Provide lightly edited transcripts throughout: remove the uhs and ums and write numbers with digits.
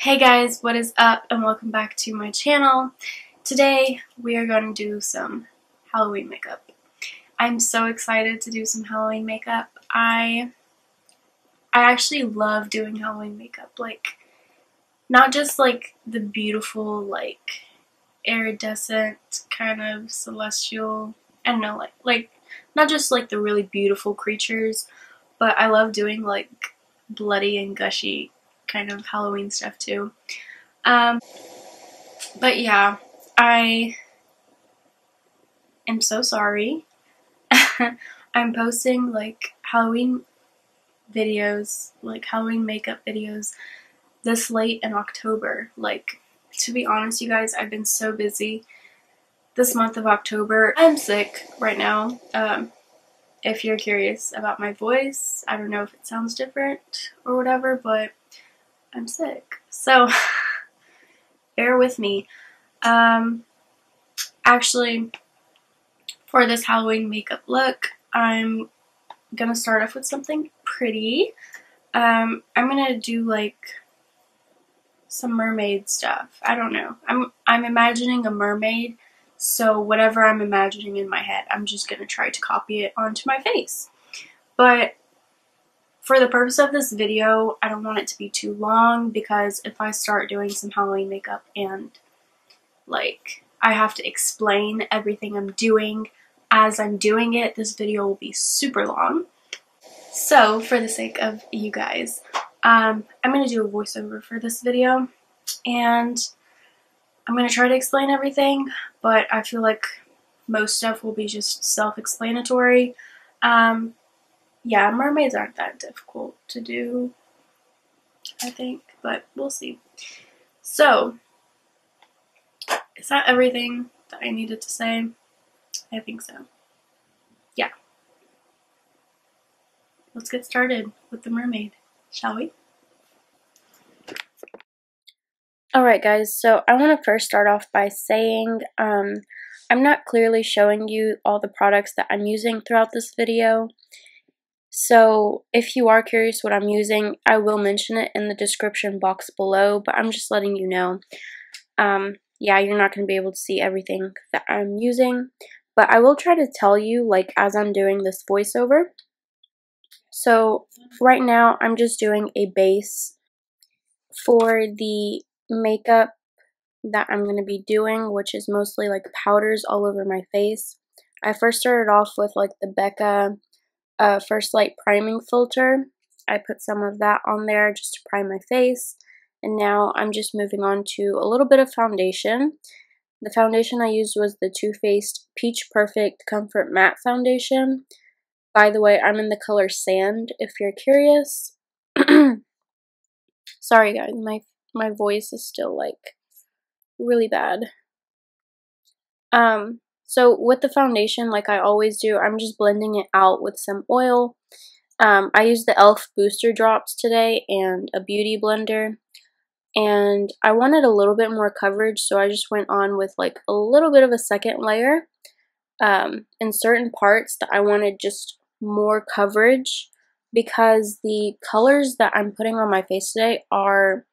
Hey guys, what is up and welcome back to my channel. Today we are going to do some Halloween makeup. I'm so excited to do some Halloween makeup. I actually love doing Halloween makeup. Like, not just like the beautiful, like iridescent kind of celestial, I don't know, like not just like the really beautiful creatures, but I love doing like bloody and gushy kind of Halloween stuff too. But yeah, I am so sorry. I'm posting like Halloween videos, like Halloween makeup videos this late in October. Like, to be honest, you guys, I've been so busy this month of October. I'm sick right now. If you're curious about my voice, I don't know if it sounds different or whatever, but I'm sick. So, bear with me. Actually, for this Halloween makeup look, I'm gonna start off with something pretty. I'm gonna do like some mermaid stuff. I don't know. I'm imagining a mermaid, so whatever I'm imagining in my head, I'm just gonna try to copy it onto my face. But for the purpose of this video, I don't want it to be too long, because if I start doing some Halloween makeup and like I have to explain everything I'm doing as I'm doing it, this video will be super long. So for the sake of you guys, I'm going to do a voiceover for this video, and I'm going to try to explain everything, but I feel like most stuff will be just self-explanatory. Yeah, mermaids aren't that difficult to do, I think, but we'll see. So, is that everything that I needed to say? I think so. Yeah. Let's get started with the mermaid, shall we? Alright guys, so I want to first start off by saying I'm not clearly showing you all the products that I'm using throughout this video. So if you are curious what I'm using, I will mention it in the description box below, but I'm just letting you know. Yeah, you're not going to be able to see everything that I'm using, but I will try to tell you like as I'm doing this voiceover. So right now I'm just doing a base for the makeup that I'm going to be doing, which is mostly like powders all over my face. I first started off with like the BECCA First Light Priming Filter. I put some of that on there just to prime my face. And now I'm just moving on to a little bit of foundation. The foundation I used was the Too Faced Peach Perfect Comfort Matte Foundation. By the way, I'm in the color Sand, if you're curious. Sorry guys, my voice is still like really bad. So with the foundation, like I always do, I'm just blending it out with some oil. I used the e.l.f. booster drops today and a beauty blender. And I wanted a little bit more coverage, so I just went on with like a little bit of a second layer. In certain parts that I wanted just more coverage, because the colors that I'm putting on my face today are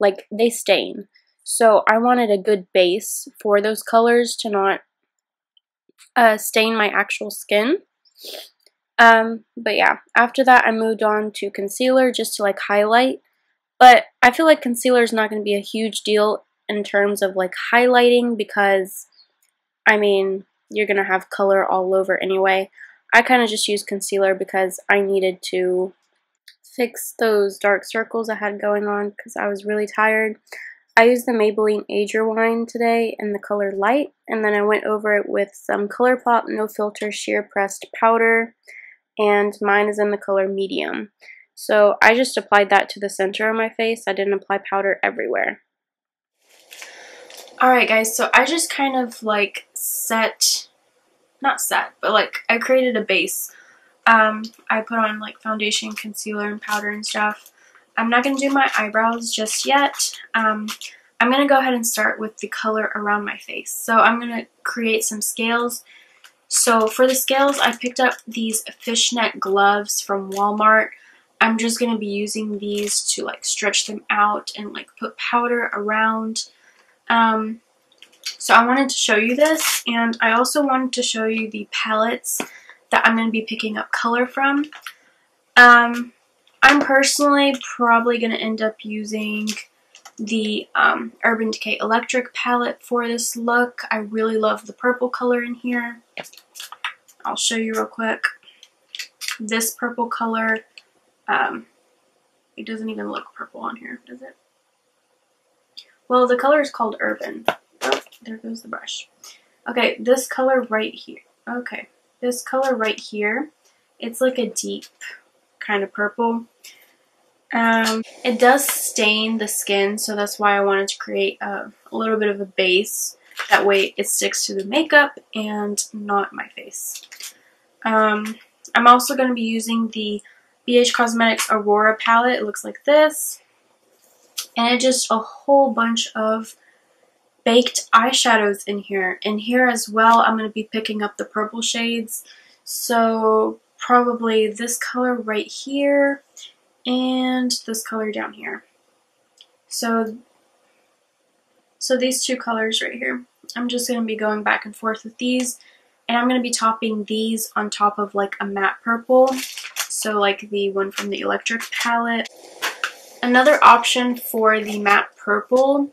like, they stain. So I wanted a good base for those colors to not stain my actual skin. But yeah, after that I moved on to concealer just to like highlight. But I feel like concealer is not going to be a huge deal in terms of like highlighting, because I mean, you're going to have color all over anyway. I kind of just used concealer because I needed to fix those dark circles I had going on because I was really tired. I used the Maybelline Age Rewind today in the color Light, and then I went over it with some Colourpop No Filter Sheer Pressed Powder, and mine is in the color Medium. So I just applied that to the center of my face. I didn't apply powder everywhere. Alright guys, so I just kind of like but like I created a base. I put on like foundation, concealer, and powder and stuff. I'm not going to do my eyebrows just yet. I'm going to go ahead and start with the color around my face. So I'm going to create some scales. So for the scales, I picked up these fishnet gloves from Walmart. I'm just going to be using these to like stretch them out and like put powder around. So I wanted to show you this, and I also wanted to show you the palettes that I'm going to be picking up color from. I'm personally probably going to end up using the Urban Decay Electric palette for this look. I really love the purple color in here. I'll show you real quick. This purple color, it doesn't even look purple on here, does it? Well, the color is called Urban. Oh, there goes the brush. Okay, this color right here. Okay, this color right here, it's like a deep kind of purple. It does stain the skin, so that's why I wanted to create a little bit of a base. That way it sticks to the makeup and not my face. I'm also going to be using the BH Cosmetics Aurora palette. It looks like this. And it's just a whole bunch of baked eyeshadows in here. In here as well, I'm going to be picking up the purple shades. So probably this color right here and this color down here. So these two colors right here. I'm just going to be going back and forth with these, and I'm going to be topping these on top of like a matte purple, so like the one from the Electric palette. Another option for the matte purple,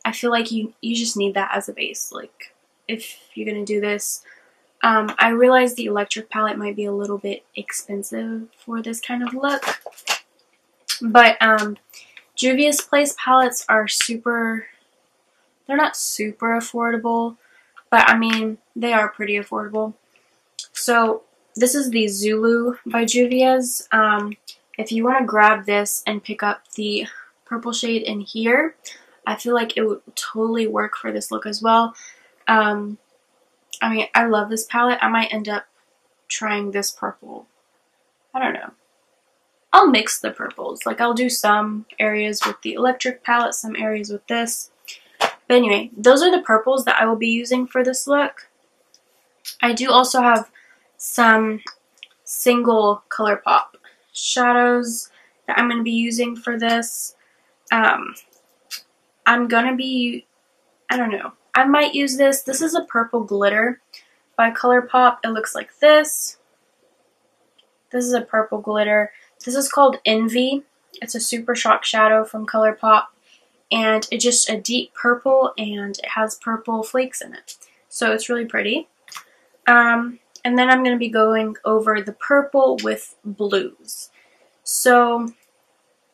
I feel like you just need that as a base. Like if you're going to do this, I realize the Electric palette might be a little bit expensive for this kind of look. But Juvia's Place palettes are they're not super affordable, but I mean, they are pretty affordable. So this is the Zulu by Juvia's. If you want to grab this and pick up the purple shade in here, I feel like it would totally work for this look as well. I mean, I love this palette. I might end up trying this purple. I don't know. I'll mix the purples. Like, I'll do some areas with the Electric palette, some areas with this. But anyway, those are the purples that I will be using for this look. I do also have some single Colourpop shadows that I'm going to be using for this. I'm going to be, I don't know, I might use this. This is a purple glitter by Colourpop. It looks like this. This is a purple glitter. This is called Envy. It's a Super Shock shadow from Colourpop, and it's just a deep purple, and it has purple flakes in it. So it's really pretty. And then I'm going to be going over the purple with blues. So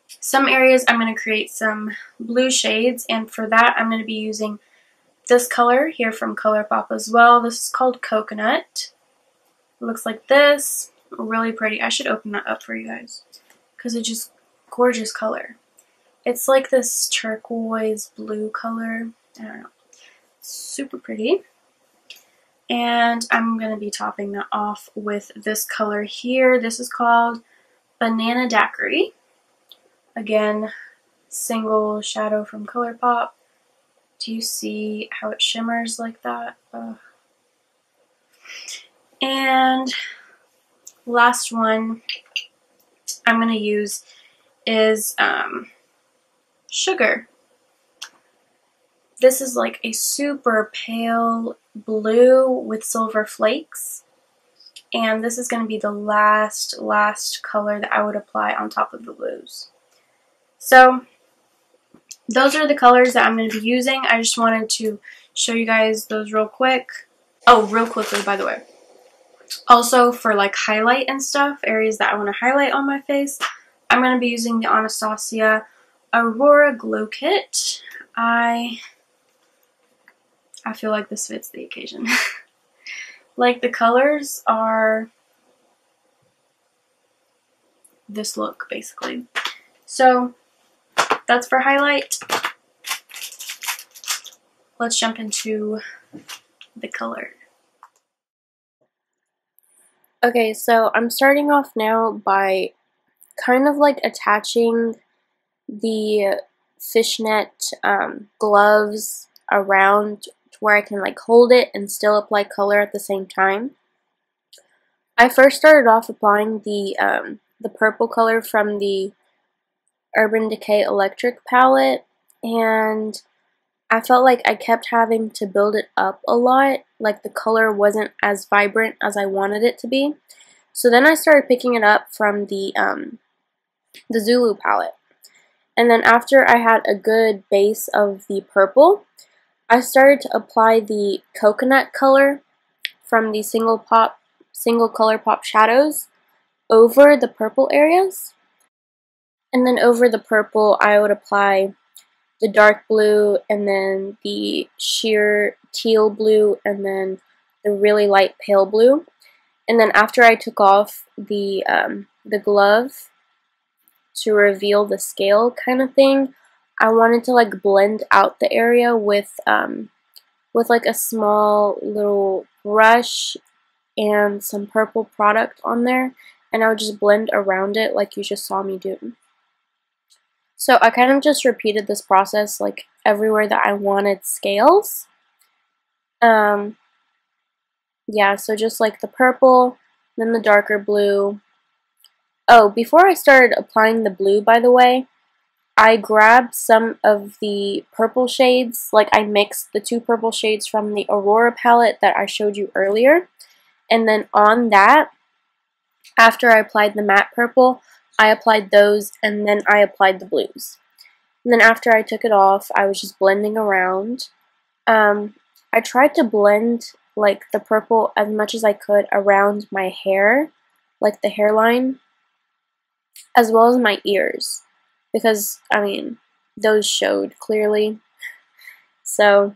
some areas I'm going to create some blue shades, and for that I'm going to be using this color here from Colourpop as well. This is called Coconut. It looks like this. Really pretty. I should open that up for you guys because it's just gorgeous color. It's like this turquoise blue color. I don't know. Super pretty. And I'm going to be topping that off with this color here. This is called Banana Daiquiri. Again, single shadow from Colourpop. Do you see how it shimmers like that? And last one I'm going to use is Sugar. This is like a super pale blue with silver flakes. And this is going to be the last color that I would apply on top of the blues. So those are the colors that I'm going to be using. I just wanted to show you guys those real quick. Oh, real quickly, by the way. Also, for like highlight and stuff, areas that I want to highlight on my face, I'm going to be using the Anastasia Aurora Glow Kit. I feel like this fits the occasion. Like, the colors are this look, basically. So that's for highlight. Let's jump into the color. Okay, so I'm starting off now by kind of like attaching the fishnet gloves around to where I can like hold it and still apply color at the same time. I first started off applying the the purple color from the Urban Decay Electric palette, and I felt like I kept having to build it up a lot, like the color wasn't as vibrant as I wanted it to be. So then I started picking it up from the Zulu palette. And then after I had a good base of the purple, I started to apply the coconut color from the single Colourpop shadows over the purple areas. And then over the purple, I would apply the dark blue, and then the sheer teal blue, and then the really light pale blue. And then after I took off the glove to reveal the scale kind of thing, I wanted to like blend out the area with like a small little brush and some purple product on there, and I would just blend around it like you just saw me do. So I kind of just repeated this process like everywhere that I wanted scales. Yeah, so just like the purple, then the darker blue. Oh, before I started applying the blue, by the way, I grabbed some of the purple shades, like I mixed the 2 purple shades from the Aurora palette that I showed you earlier, and then on that, after I applied the matte purple, I applied those, and then I applied the blues. And then after I took it off, I was just blending around. I tried to blend like the purple as much as I could around my hair, like the hairline, as well as my ears, because, I mean, those showed clearly. So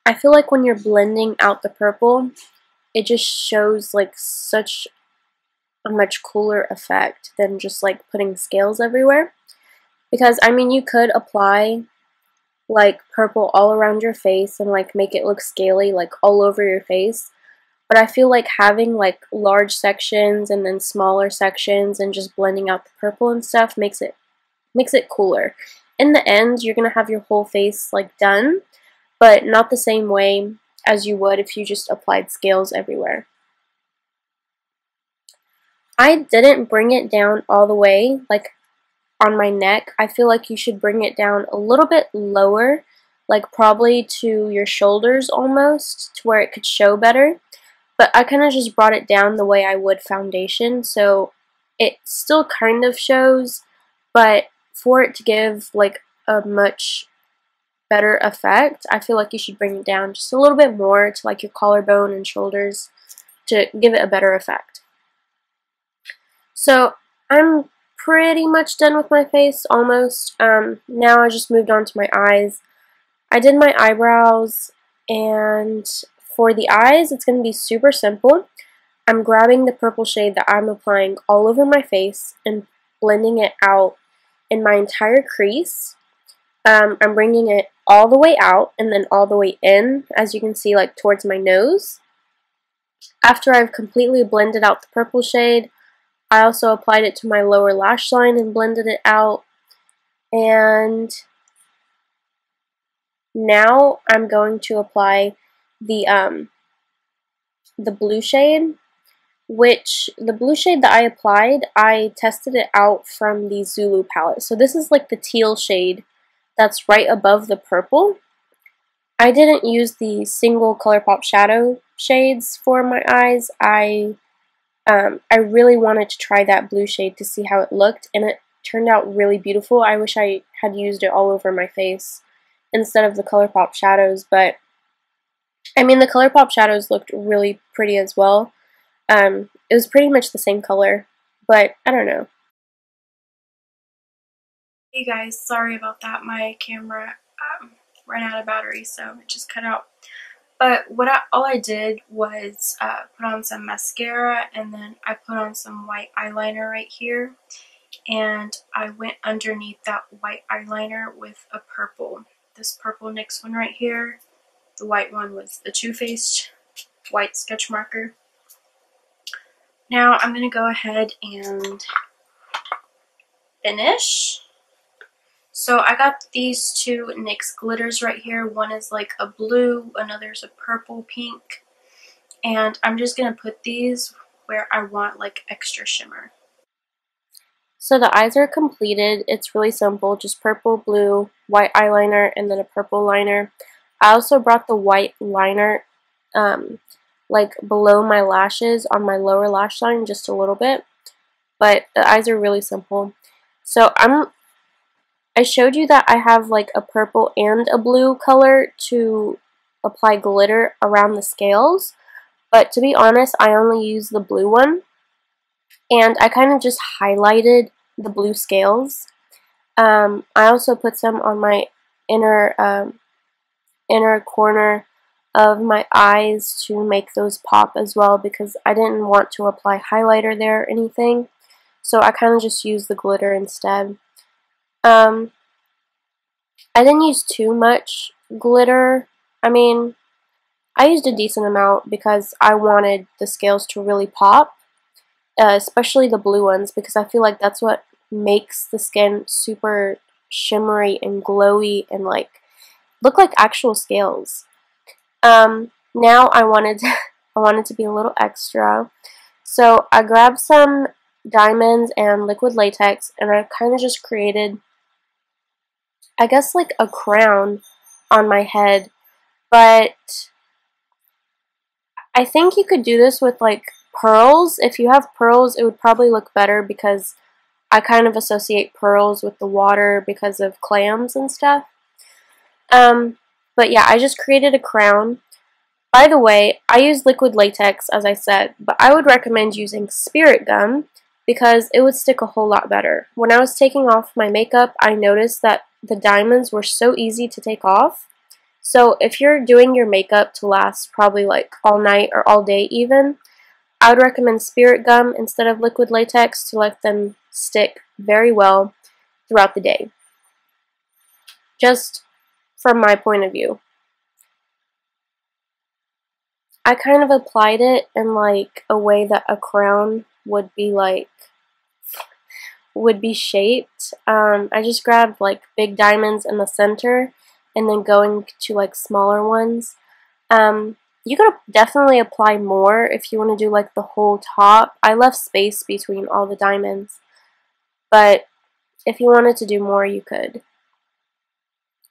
I feel like when you're blending out the purple, it just shows like such a much cooler effect than just like putting scales everywhere. Because, I mean, you could apply like purple all around your face and like make it look scaly like all over your face, but I feel like having like large sections and then smaller sections and just blending out the purple and stuff makes it cooler. In the end, you're gonna have your whole face like done, but not the same way as you would if you just applied scales everywhere. I didn't bring it down all the way like on my neck. I feel like you should bring it down a little bit lower, like probably to your shoulders almost, to where it could show better. But I kind of just brought it down the way I would foundation, so it still kind of shows, but for it to give like a much better effect, I feel like you should bring it down just a little bit more to like your collarbone and shoulders to give it a better effect. So I'm pretty much done with my face, almost. Now I just moved on to my eyes. I did my eyebrows, and for the eyes, it's going to be super simple. I'm grabbing the purple shade that I'm applying all over my face and blending it out in my entire crease. I'm bringing it all the way out and then all the way in, as you can see, like towards my nose. After I've completely blended out the purple shade, I also applied it to my lower lash line and blended it out. And now I'm going to apply the blue shade, which the blue shade that I applied, I tested it out from the Zulu palette. So this is like the teal shade that's right above the purple. I didn't use the single Colourpop shadow shades for my eyes. I really wanted to try that blue shade to see how it looked, and it turned out really beautiful. I wish I had used it all over my face instead of the Colourpop shadows, but I mean, the Colourpop shadows looked really pretty as well. It was pretty much the same color, but I don't know. Hey guys, sorry about that. My camera ran out of battery, so it just cut out. But all I did was put on some mascara, and then I put on some white eyeliner right here, and I went underneath that white eyeliner with a purple. This purple NYX one right here. The white one was the Too Faced white sketch marker. Now I'm going to go ahead and finish. So I got these 2 NYX glitters right here. One is like a blue, another's a purple pink. And I'm just going to put these where I want like extra shimmer. So the eyes are completed. It's really simple, just purple, blue, white eyeliner, and then a purple liner. I also brought the white liner like below my lashes on my lower lash line just a little bit, but the eyes are really simple. So I showed you that I have like a purple and a blue color to apply glitter around the scales, but to be honest, I only use the blue one, and I kind of just highlighted the blue scales. I also put some on my inner inner corner of my eyes to make those pop as well, because I didn't want to apply highlighter there or anything, so I kind of just used the glitter instead. I didn't use too much glitter. I mean, I used a decent amount because I wanted the scales to really pop, especially the blue ones, because I feel like that's what makes the skin super shimmery and glowy and like look like actual scales. Now I wanted to be a little extra, so I grabbed some diamonds and liquid latex, and I kind of just created, I guess, like a crown on my head. But I think you could do this with like pearls. If you have pearls, it would probably look better, because I kind of associate pearls with the water because of clams and stuff. But yeah, I just created a crown. By the way, I use liquid latex, as I said, but I would recommend using spirit gum because it would stick a whole lot better. When I was taking off my makeup, I noticed that the diamonds were so easy to take off. So if you're doing your makeup to last probably like all night or all day even, I would recommend spirit gum instead of liquid latex to let them stick very well throughout the day. Just from my point of view. I kind of applied it in like a way that a crown would be shaped. I just grabbed like big diamonds in the center and then going to like smaller ones. You could definitely apply more if you want to do like the whole top. I left space between all the diamonds, but if you wanted to do more, you could.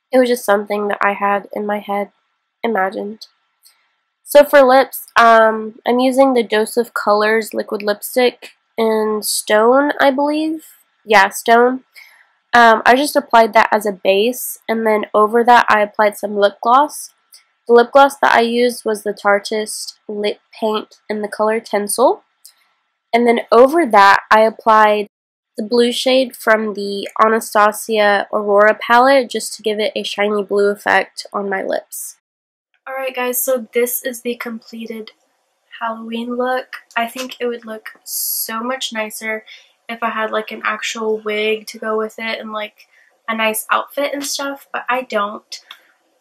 It was just something that I had in my head imagined. So for lips, I'm using the Dose of Colors liquid lipstick in Stone, I believe. Yeah, Stone. I just applied that as a base, and then over that I applied some lip gloss. The lip gloss that I used was the Tarteist Lip Paint in the color Tinsel. And then over that I applied the blue shade from the Anastasia Aurora palette just to give it a shiny blue effect on my lips. Alright guys, so this is the completed Halloween look. I think it would look so much nicer if I had like an actual wig to go with it and like a nice outfit and stuff, but I don't.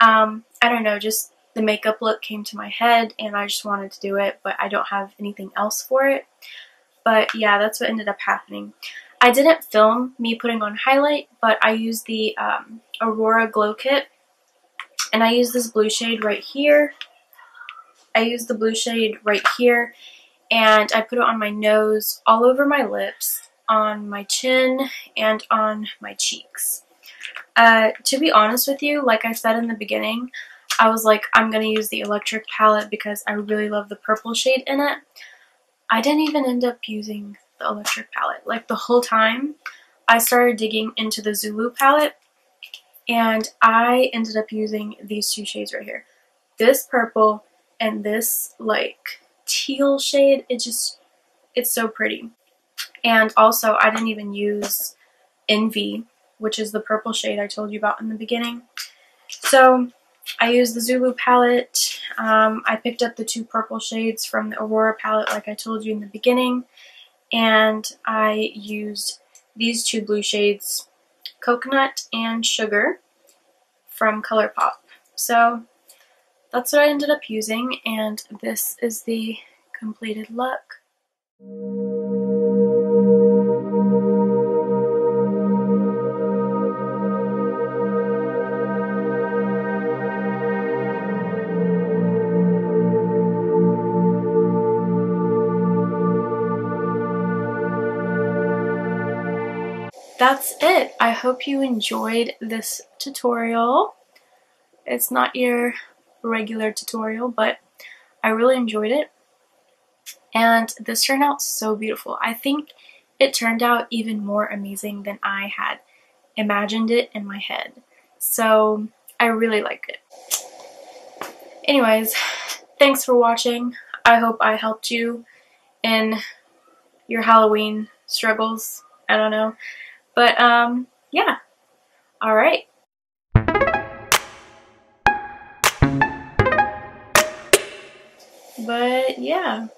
I don't know, just the makeup look came to my head and I just wanted to do it, but I don't have anything else for it. But yeah, that's what ended up happening. I didn't film me putting on highlight, but I used the Aurora Glow Kit. And I use this blue shade right here. And I put it on my nose, all over my lips, on my chin, and on my cheeks. To be honest with you, like I said in the beginning, I was like, I'm going to use the electric palette because I really love the purple shade in it. I didn't even end up using the electric palette. Like the whole time, I started digging into the Zulu palette, and I ended up using these two shades right here. This purple and this like teal shade. It's so pretty. And also I didn't even use Envy, which is the purple shade I told you about in the beginning. So I used the Zulu palette. I picked up the two purple shades from the Aurora palette like I told you in the beginning. And I used these two blue shades, Coconut and Sugar, from Colourpop. So that's what I ended up using, and this is the completed look. that's it. I hope you enjoyed this tutorial. It's not your regular tutorial, but I really enjoyed it. And this turned out so beautiful. I think it turned out even more amazing than I had imagined it in my head. So I really like it. Anyways, thanks for watching. I hope I helped you in your Halloween struggles. I don't know. But yeah. Alright. But yeah.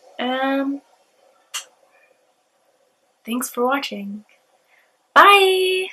Thanks for watching. Bye!